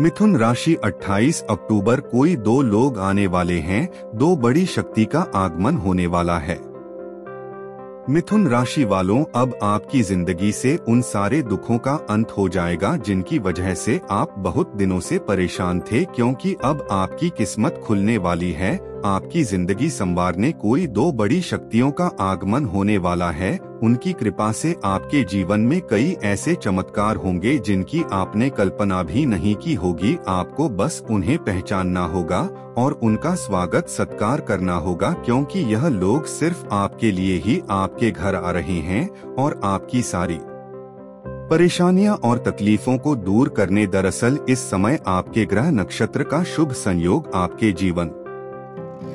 मिथुन राशि 28 अक्टूबर कोई दो लोग आने वाले हैं, दो बड़ी शक्ति का आगमन होने वाला है। मिथुन राशि वालों, अब आपकी जिंदगी से उन सारे दुखों का अंत हो जाएगा जिनकी वजह से आप बहुत दिनों से परेशान थे, क्योंकि अब आपकी किस्मत खुलने वाली है। आपकी जिंदगी संवारने कोई दो बड़ी शक्तियों का आगमन होने वाला है। उनकी कृपा से आपके जीवन में कई ऐसे चमत्कार होंगे जिनकी आपने कल्पना भी नहीं की होगी। आपको बस उन्हें पहचानना होगा और उनका स्वागत सत्कार करना होगा, क्योंकि यह लोग सिर्फ आपके लिए ही आपके घर आ रहे हैं और आपकी सारी परेशानियां और तकलीफों को दूर करने। दरअसल इस समय आपके ग्रह नक्षत्र का शुभ संयोग आपके जीवन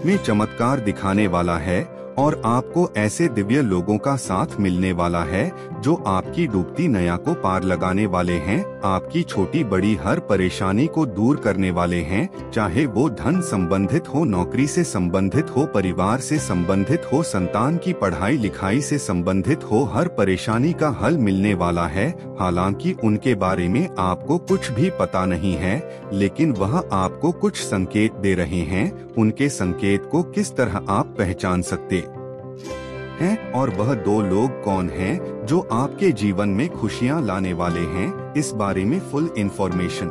में चमत्कार दिखाने वाला है और आपको ऐसे दिव्य लोगों का साथ मिलने वाला है जो आपकी डूबती नैया को पार लगाने वाले हैं। आपकी छोटी बड़ी हर परेशानी को दूर करने वाले हैं, चाहे वो धन संबंधित हो, नौकरी से संबंधित हो, परिवार से संबंधित हो, संतान की पढ़ाई लिखाई से संबंधित हो। हर परेशानी का हल मिलने वाला है। हालांकि उनके बारे में आपको कुछ भी पता नहीं है, लेकिन वह आपको कुछ संकेत दे रहे हैं। उनके संकेत को किस तरह आप पहचान सकते हैं और वह दो लोग कौन हैं जो आपके जीवन में खुशियां लाने वाले हैं, इस बारे में फुल इंफॉर्मेशन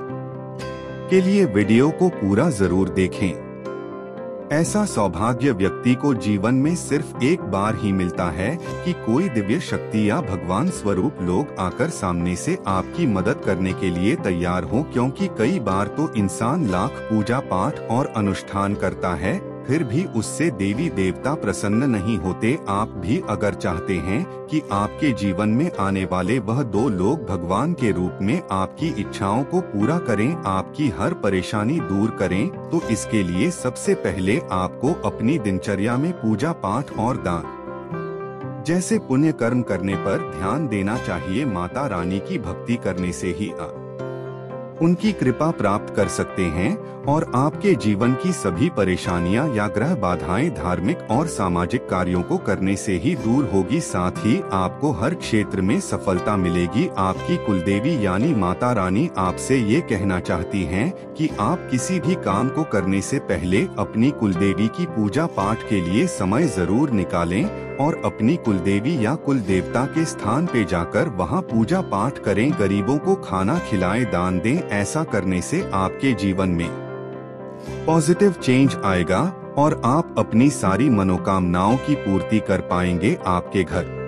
के लिए वीडियो को पूरा जरूर देखें। ऐसा सौभाग्य व्यक्ति को जीवन में सिर्फ एक बार ही मिलता है कि कोई दिव्य शक्ति या भगवान स्वरूप लोग आकर सामने से आपकी मदद करने के लिए तैयार हो, क्योंकि कई बार तो इंसान लाख पूजा पाठ और अनुष्ठान करता है, फिर भी उससे देवी देवता प्रसन्न नहीं होते। आप भी अगर चाहते हैं कि आपके जीवन में आने वाले वह दो लोग भगवान के रूप में आपकी इच्छाओं को पूरा करें, आपकी हर परेशानी दूर करें, तो इसके लिए सबसे पहले आपको अपनी दिनचर्या में पूजा पाठ और दान जैसे पुण्य कर्म करने पर ध्यान देना चाहिए। माता रानी की भक्ति करने से ही आप उनकी कृपा प्राप्त कर सकते हैं और आपके जीवन की सभी परेशानियां या ग्रह बाधाएं धार्मिक और सामाजिक कार्यों को करने से ही दूर होगी। साथ ही आपको हर क्षेत्र में सफलता मिलेगी। आपकी कुलदेवी यानी माता रानी आपसे ये कहना चाहती हैं कि आप किसी भी काम को करने से पहले अपनी कुलदेवी की पूजा पाठ के लिए समय जरूर निकालें और अपनी कुलदेवी या कुल देवता के स्थान पे जाकर वहां पूजा पाठ करें। गरीबों को खाना खिलाएं, दान दें। ऐसा करने से आपके जीवन में पॉजिटिव चेंज आएगा और आप अपनी सारी मनोकामनाओं की पूर्ति कर पाएंगे। आपके घर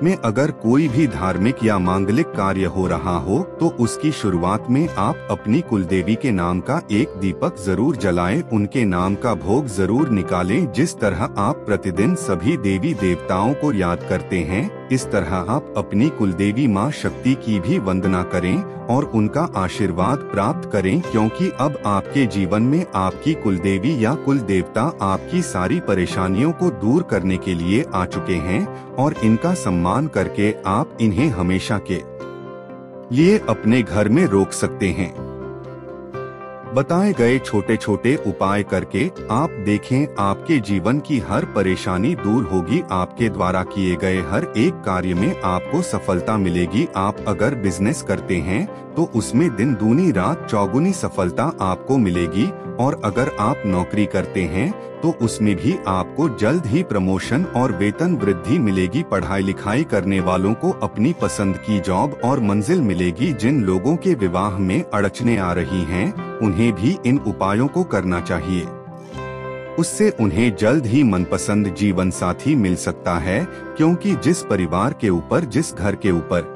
में अगर कोई भी धार्मिक या मांगलिक कार्य हो रहा हो तो उसकी शुरुआत में आप अपनी कुलदेवी के नाम का एक दीपक जरूर जलाएं, उनके नाम का भोग जरूर निकालें। जिस तरह आप प्रतिदिन सभी देवी देवताओं को याद करते हैं, इस तरह आप अपनी कुलदेवी माँ शक्ति की भी वंदना करें और उनका आशीर्वाद प्राप्त करें, क्योंकि अब आपके जीवन में आपकी कुलदेवी या कुल देवता आपकी सारी परेशानियों को दूर करने के लिए आ चुके हैं और इनका सम्मान करके आप इन्हें हमेशा के लिए अपने घर में रोक सकते हैं। बताए गए छोटे छोटे उपाय करके आप देखें, आपके जीवन की हर परेशानी दूर होगी। आपके द्वारा किए गए हर एक कार्य में आपको सफलता मिलेगी। आप अगर बिजनेस करते हैं तो उसमें दिन दूनी रात चौगुनी सफलता आपको मिलेगी और अगर आप नौकरी करते हैं तो उसमें भी आपको जल्द ही प्रमोशन और वेतन वृद्धि मिलेगी। पढ़ाई लिखाई करने वालों को अपनी पसंद की जॉब और मंजिल मिलेगी। जिन लोगों के विवाह में अड़चने आ रही हैं, उन्हें भी इन उपायों को करना चाहिए। उससे उन्हें जल्द ही मनपसंद जीवन साथी मिल सकता है, क्योंकि जिस परिवार के ऊपर, जिस घर के ऊपर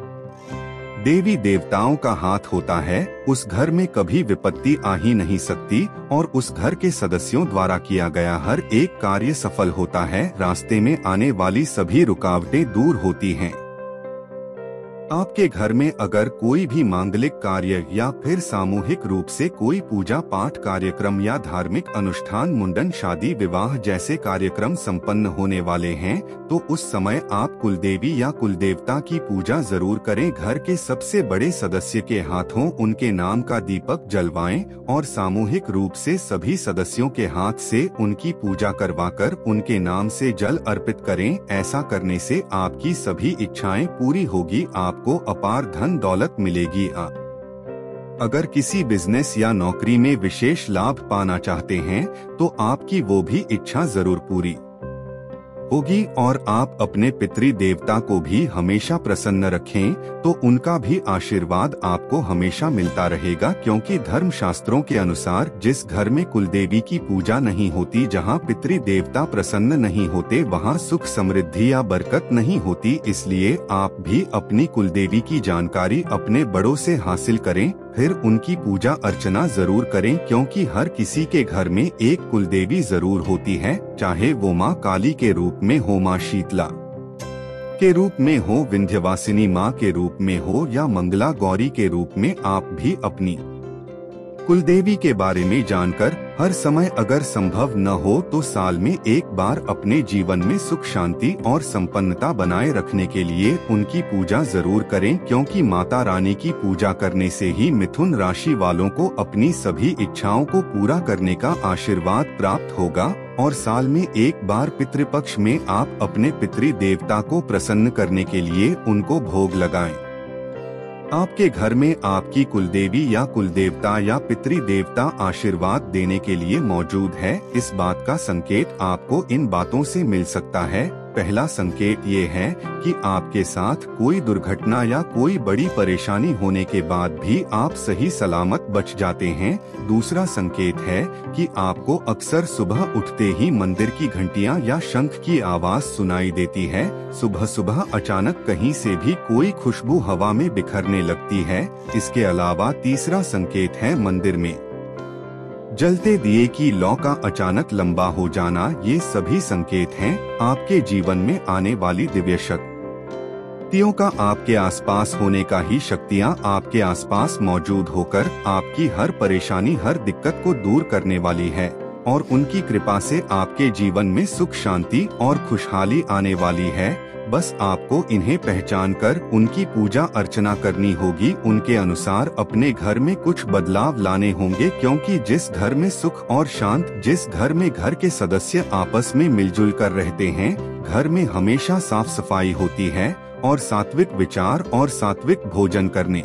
देवी देवताओं का हाथ होता है, उस घर में कभी विपत्ति आ ही नहीं सकती और उस घर के सदस्यों द्वारा किया गया हर एक कार्य सफल होता है। रास्ते में आने वाली सभी रुकावटें दूर होती हैं। आपके घर में अगर कोई भी मांगलिक कार्य या फिर सामूहिक रूप से कोई पूजा पाठ कार्यक्रम या धार्मिक अनुष्ठान, मुंडन, शादी, विवाह जैसे कार्यक्रम संपन्न होने वाले हैं, तो उस समय आप कुलदेवी या कुलदेवता की पूजा जरूर करें। घर के सबसे बड़े सदस्य के हाथों उनके नाम का दीपक जलवाएं और सामूहिक रूप से सभी सदस्यों के हाथ से उनकी पूजा करवाकर उनके नाम से जल अर्पित करें। ऐसा करने से आपकी सभी इच्छाएं पूरी होगी। आपको अपार धन दौलत मिलेगी। अगर किसी बिजनेस या नौकरी में विशेष लाभ पाना चाहते हैं तो आपकी वो भी इच्छा जरूर पूरी होगी। और आप अपने पितृ देवता को भी हमेशा प्रसन्न रखें तो उनका भी आशीर्वाद आपको हमेशा मिलता रहेगा, क्योंकि धर्म शास्त्रों के अनुसार जिस घर में कुलदेवी की पूजा नहीं होती, जहां पितृ देवता प्रसन्न नहीं होते, वहां सुख समृद्धि या बरकत नहीं होती। इसलिए आप भी अपनी कुलदेवी की जानकारी अपने बड़ों से हासिल करें, फिर उनकी पूजा अर्चना जरूर करें, क्योंकि हर किसी के घर में एक कुलदेवी जरूर होती है, चाहे वो माँ काली के रूप में हो, माँ शीतला के रूप में हो, विंध्यवासिनी माँ के रूप में हो या मंगला गौरी के रूप में। आप भी अपनी कुलदेवी के बारे में जानकर हर समय अगर संभव न हो तो साल में एक बार अपने जीवन में सुख शांति और संपन्नता बनाए रखने के लिए उनकी पूजा जरूर करें, क्योंकि माता रानी की पूजा करने से ही मिथुन राशि वालों को अपनी सभी इच्छाओं को पूरा करने का आशीर्वाद प्राप्त होगा। और साल में एक बार पितृपक्ष में आप अपने पितृ देवता को प्रसन्न करने के लिए उनको भोग लगाएं। आपके घर में आपकी कुलदेवी या कुलदेवता या पितृ देवता आशीर्वाद देने के लिए मौजूद है, इस बात का संकेत आपको इन बातों से मिल सकता है। पहला संकेत ये है कि आपके साथ कोई दुर्घटना या कोई बड़ी परेशानी होने के बाद भी आप सही सलामत बच जाते हैं। दूसरा संकेत है कि आपको अक्सर सुबह उठते ही मंदिर की घंटियां या शंख की आवाज सुनाई देती है। सुबह सुबह अचानक कहीं से भी कोई खुशबू हवा में बिखरने लगती है। इसके अलावा तीसरा संकेत है मंदिर में जलते दिए की लौ का अचानक लंबा हो जाना। ये सभी संकेत हैं आपके जीवन में आने वाली दिव्य शक्तियों का, आपके आसपास होने का ही। शक्तियाँ आपके आसपास मौजूद होकर आपकी हर परेशानी, हर दिक्कत को दूर करने वाली है और उनकी कृपा से आपके जीवन में सुख शांति और खुशहाली आने वाली है। बस आपको इन्हें पहचान कर उनकी पूजा अर्चना करनी होगी। उनके अनुसार अपने घर में कुछ बदलाव लाने होंगे, क्योंकि जिस घर में सुख और शांत, जिस घर में घर के सदस्य आपस में मिलजुल कर रहते हैं, घर में हमेशा साफ सफाई होती है और सात्विक विचार और सात्विक भोजन करने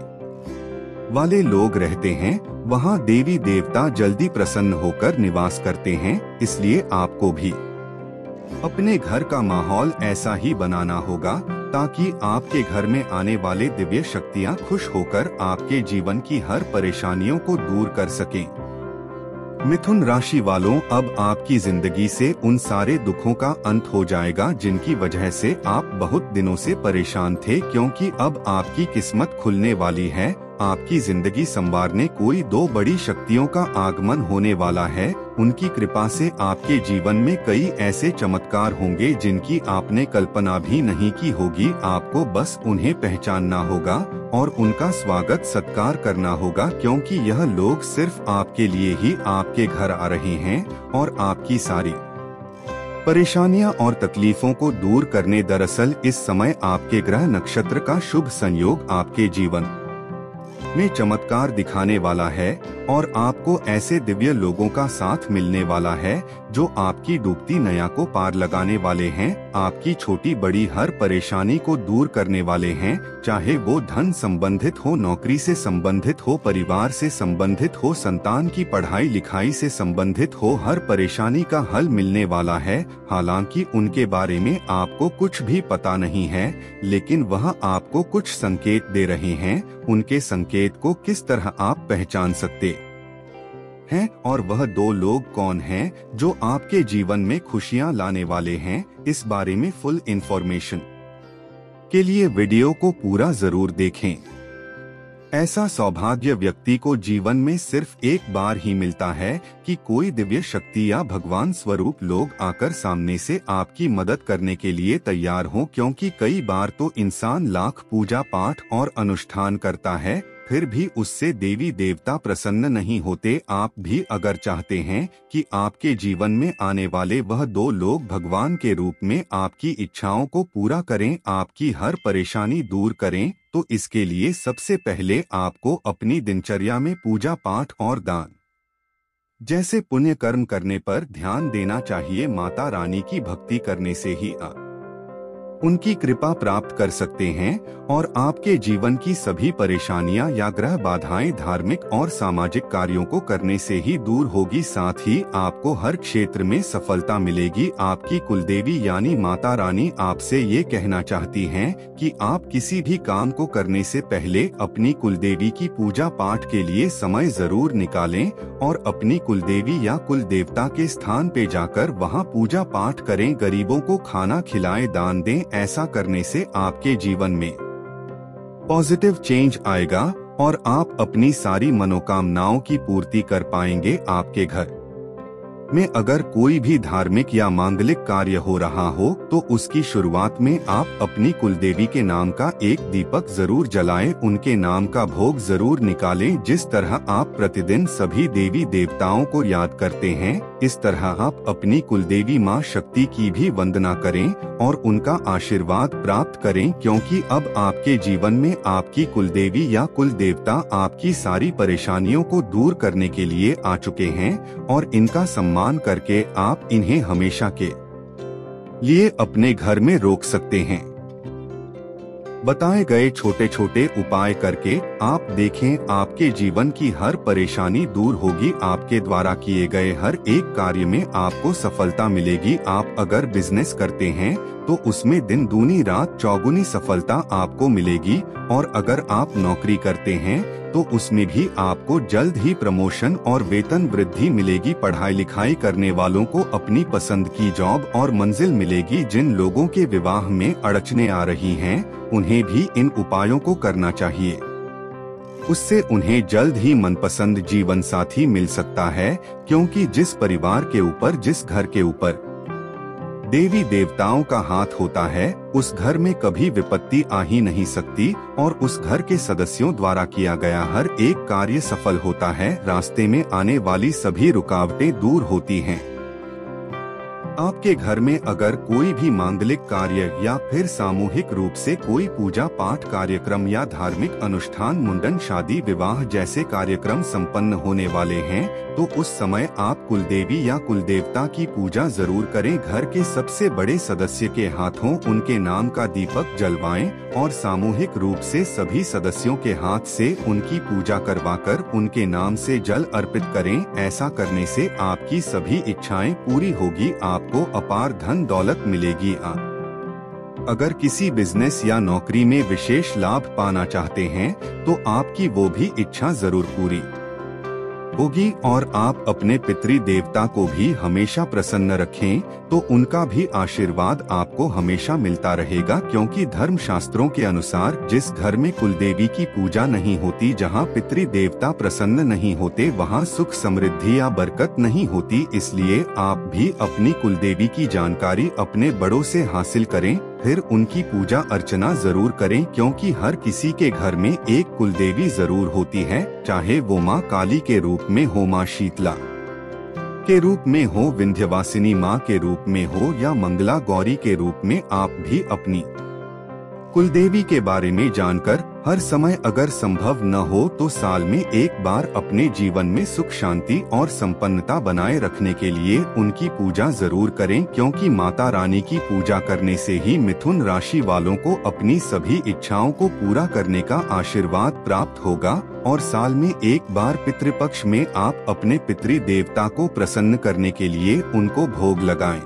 वाले लोग रहते हैं, वहाँ देवी देवता जल्दी प्रसन्न होकर निवास करते हैं। इसलिए आपको भी अपने घर का माहौल ऐसा ही बनाना होगा ताकि आपके घर में आने वाले दिव्य शक्तियाँ खुश होकर आपके जीवन की हर परेशानियों को दूर कर सकें। मिथुन राशि वालों, अब आपकी जिंदगी से उन सारे दुखों का अंत हो जाएगा जिनकी वजह से आप बहुत दिनों से परेशान थे, क्योंकि अब आपकी किस्मत खुलने वाली है। आपकी जिंदगी संवारने कोई दो बड़ी शक्तियों का आगमन होने वाला है। उनकी कृपा से आपके जीवन में कई ऐसे चमत्कार होंगे जिनकी आपने कल्पना भी नहीं की होगी। आपको बस उन्हें पहचानना होगा और उनका स्वागत सत्कार करना होगा, क्योंकि यह लोग सिर्फ आपके लिए ही आपके घर आ रहे हैं और आपकी सारी परेशानियां और तकलीफों को दूर करने। दरअसल इस समय आपके ग्रह नक्षत्र का शुभ संयोग आपके जीवन में चमत्कार दिखाने वाला है और आपको ऐसे दिव्य लोगों का साथ मिलने वाला है जो आपकी डूबती नैया को पार लगाने वाले हैं, आपकी छोटी बड़ी हर परेशानी को दूर करने वाले हैं, चाहे वो धन संबंधित हो, नौकरी से संबंधित हो, परिवार से संबंधित हो, संतान की पढ़ाई लिखाई से संबंधित हो। हर परेशानी का हल मिलने वाला है। हालांकि उनके बारे में आपको कुछ भी पता नहीं है, लेकिन वह आपको कुछ संकेत दे रहे हैं। उनके संकेत को किस तरह आप पहचान सकते हैं और वह दो लोग कौन हैं जो आपके जीवन में खुशियां लाने वाले हैं, इस बारे में फुल इंफॉर्मेशन के लिए वीडियो को पूरा जरूर देखें। ऐसा सौभाग्य व्यक्ति को जीवन में सिर्फ एक बार ही मिलता है कि कोई दिव्य शक्ति या भगवान स्वरूप लोग आकर सामने से आपकी मदद करने के लिए तैयार हों, क्योंकि कई बार तो इंसान लाख पूजा पाठ और अनुष्ठान करता है, फिर भी उससे देवी देवता प्रसन्न नहीं होते। आप भी अगर चाहते हैं कि आपके जीवन में आने वाले वह दो लोग भगवान के रूप में आपकी इच्छाओं को पूरा करें, आपकी हर परेशानी दूर करें, तो इसके लिए सबसे पहले आपको अपनी दिनचर्या में पूजा पाठ और दान जैसे पुण्य कर्म करने पर ध्यान देना चाहिए। माता रानी की भक्ति करने से ही उनकी कृपा प्राप्त कर सकते हैं और आपके जीवन की सभी परेशानियां या ग्रह बाधाएं धार्मिक और सामाजिक कार्यों को करने से ही दूर होगी। साथ ही आपको हर क्षेत्र में सफलता मिलेगी। आपकी कुलदेवी यानी माता रानी आपसे ये कहना चाहती हैं कि आप किसी भी काम को करने से पहले अपनी कुलदेवी की पूजा पाठ के लिए समय जरूर निकालें और अपनी कुलदेवी या कुल देवता के स्थान पे जाकर वहां पूजा पाठ करें। गरीबों को खाना खिलाएं, दान दें। ऐसा करने से आपके जीवन में पॉजिटिव चेंज आएगा और आप अपनी सारी मनोकामनाओं की पूर्ति कर पाएंगे। आपके घर में अगर कोई भी धार्मिक या मांगलिक कार्य हो रहा हो तो उसकी शुरुआत में आप अपनी कुलदेवी के नाम का एक दीपक जरूर जलाएं, उनके नाम का भोग जरूर निकालें। जिस तरह आप प्रतिदिन सभी देवी देवताओं को याद करते हैं, इस तरह आप अपनी कुलदेवी मां शक्ति की भी वंदना करें और उनका आशीर्वाद प्राप्त करें, क्योंकि अब आपके जीवन में आपकी कुलदेवी या कुल देवता आपकी सारी परेशानियों को दूर करने के लिए आ चुके हैं और इनका सम्मान करके आप इन्हें हमेशा के लिए अपने घर में रोक सकते हैं। बताए गए छोटे छोटे उपाय करके आप देखें, आपके जीवन की हर परेशानी दूर होगी। आपके द्वारा किए गए हर एक कार्य में आपको सफलता मिलेगी। आप अगर बिजनेस करते हैं तो उसमें दिन दूनी रात चौगुनी सफलता आपको मिलेगी और अगर आप नौकरी करते हैं तो उसमें भी आपको जल्द ही प्रमोशन और वेतन वृद्धि मिलेगी। पढ़ाई लिखाई करने वालों को अपनी पसंद की जॉब और मंजिल मिलेगी। जिन लोगों के विवाह में अड़चने आ रही हैं, उन्हें भी इन उपायों को करना चाहिए। उससे उन्हें जल्द ही मनपसंद जीवन साथी मिल सकता है, क्योंकि जिस परिवार के ऊपर, जिस घर के ऊपर देवी देवताओं का हाथ होता है, उस घर में कभी विपत्ति आ ही नहीं सकती और उस घर के सदस्यों द्वारा किया गया हर एक कार्य सफल होता है। रास्ते में आने वाली सभी रुकावटें दूर होती हैं। आपके घर में अगर कोई भी मांगलिक कार्य या फिर सामूहिक रूप से कोई पूजा पाठ कार्यक्रम या धार्मिक अनुष्ठान, मुंडन, शादी, विवाह जैसे कार्यक्रम संपन्न होने वाले हैं, तो उस समय आप कुलदेवी या कुलदेवता की पूजा जरूर करें। घर के सबसे बड़े सदस्य के हाथों उनके नाम का दीपक जलवाएं और सामूहिक रूप से सभी सदस्यों के हाथ से उनकी पूजा करवाकर उनके नाम से जल अर्पित करें। ऐसा करने से आपकी सभी इच्छाएं पूरी होगी, आपको अपार धन दौलत मिलेगी। आप अगर किसी बिजनेस या नौकरी में विशेष लाभ पाना चाहते हैं तो आपकी वो भी इच्छा जरूर पूरी होगी और आप अपने पितृ देवता को भी हमेशा प्रसन्न रखें तो उनका भी आशीर्वाद आपको हमेशा मिलता रहेगा। क्योंकि धर्म शास्त्रों के अनुसार जिस घर में कुलदेवी की पूजा नहीं होती, जहां पितृ देवता प्रसन्न नहीं होते, वहां सुख समृद्धि या बरकत नहीं होती। इसलिए आप भी अपनी कुलदेवी की जानकारी अपने बड़ों से हासिल करें, फिर उनकी पूजा अर्चना जरूर करें, क्योंकि हर किसी के घर में एक कुलदेवी जरूर होती है, चाहे वो माँ काली के रूप में हो, माँ शीतला के रूप में हो, विंध्यवासिनी माँ के रूप में हो या मंगला गौरी के रूप में। आप भी अपनी कुलदेवी के बारे में जानकर हर समय अगर संभव न हो तो साल में एक बार अपने जीवन में सुख शांति और संपन्नता बनाए रखने के लिए उनकी पूजा जरूर करें, क्योंकि माता रानी की पूजा करने से ही मिथुन राशि वालों को अपनी सभी इच्छाओं को पूरा करने का आशीर्वाद प्राप्त होगा। और साल में एक बार पितृपक्ष में आप अपने पितृ देवता को प्रसन्न करने के लिए उनको भोग लगाएं।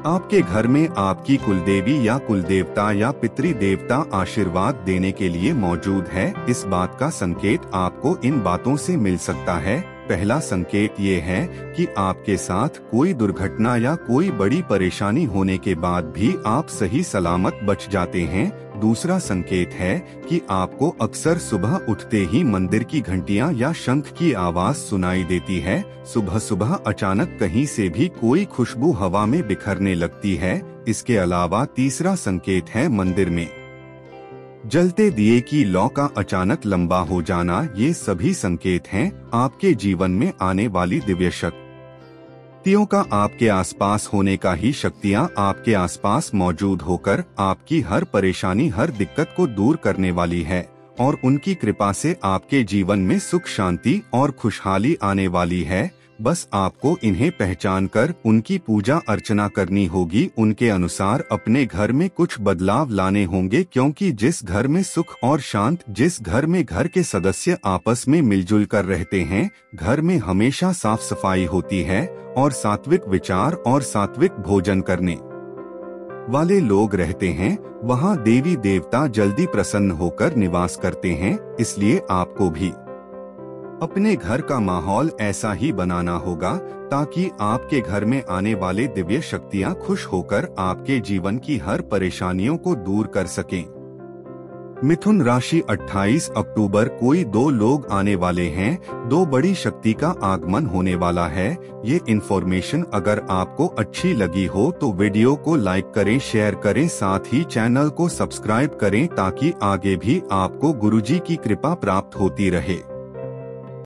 आपके घर में आपकी कुलदेवी या कुलदेवता या पितृ देवता आशीर्वाद देने के लिए मौजूद है। इस बात का संकेत आपको इन बातों से मिल सकता है। पहला संकेत ये है कि आपके साथ कोई दुर्घटना या कोई बड़ी परेशानी होने के बाद भी आप सही सलामत बच जाते हैं। दूसरा संकेत है कि आपको अक्सर सुबह उठते ही मंदिर की घंटियां या शंख की आवाज सुनाई देती है। सुबह सुबह अचानक कहीं से भी कोई खुशबू हवा में बिखरने लगती है। इसके अलावा तीसरा संकेत है मंदिर में जलते दिए की लौ का अचानक लंबा हो जाना। ये सभी संकेत हैं आपके जीवन में आने वाली दिव्य शक्तियों का, आपके आसपास होने का। ही शक्तियाँ आपके आसपास मौजूद होकर आपकी हर परेशानी, हर दिक्कत को दूर करने वाली है और उनकी कृपा से आपके जीवन में सुख शांति और खुशहाली आने वाली है। बस आपको इन्हें पहचान कर उनकी पूजा अर्चना करनी होगी। उनके अनुसार अपने घर में कुछ बदलाव लाने होंगे, क्योंकि जिस घर में सुख और शांत, जिस घर में घर के सदस्य आपस में मिलजुल कर रहते हैं, घर में हमेशा साफ सफाई होती है और सात्विक विचार और सात्विक भोजन करने वाले लोग रहते हैं, वहाँ देवी देवता जल्दी प्रसन्न होकर निवास करते हैं। इसलिए आपको भी अपने घर का माहौल ऐसा ही बनाना होगा ताकि आपके घर में आने वाले दिव्य शक्तियाँ खुश होकर आपके जीवन की हर परेशानियों को दूर कर सकें। मिथुन राशि 28 अक्टूबर कोई दो लोग आने वाले हैं, दो बड़ी शक्ति का आगमन होने वाला है। ये इन्फॉर्मेशन अगर आपको अच्छी लगी हो तो वीडियो को लाइक करें, शेयर करें, साथ ही चैनल को सब्सक्राइब करें ताकि आगे भी आपको गुरुजी की कृपा प्राप्त होती रहे।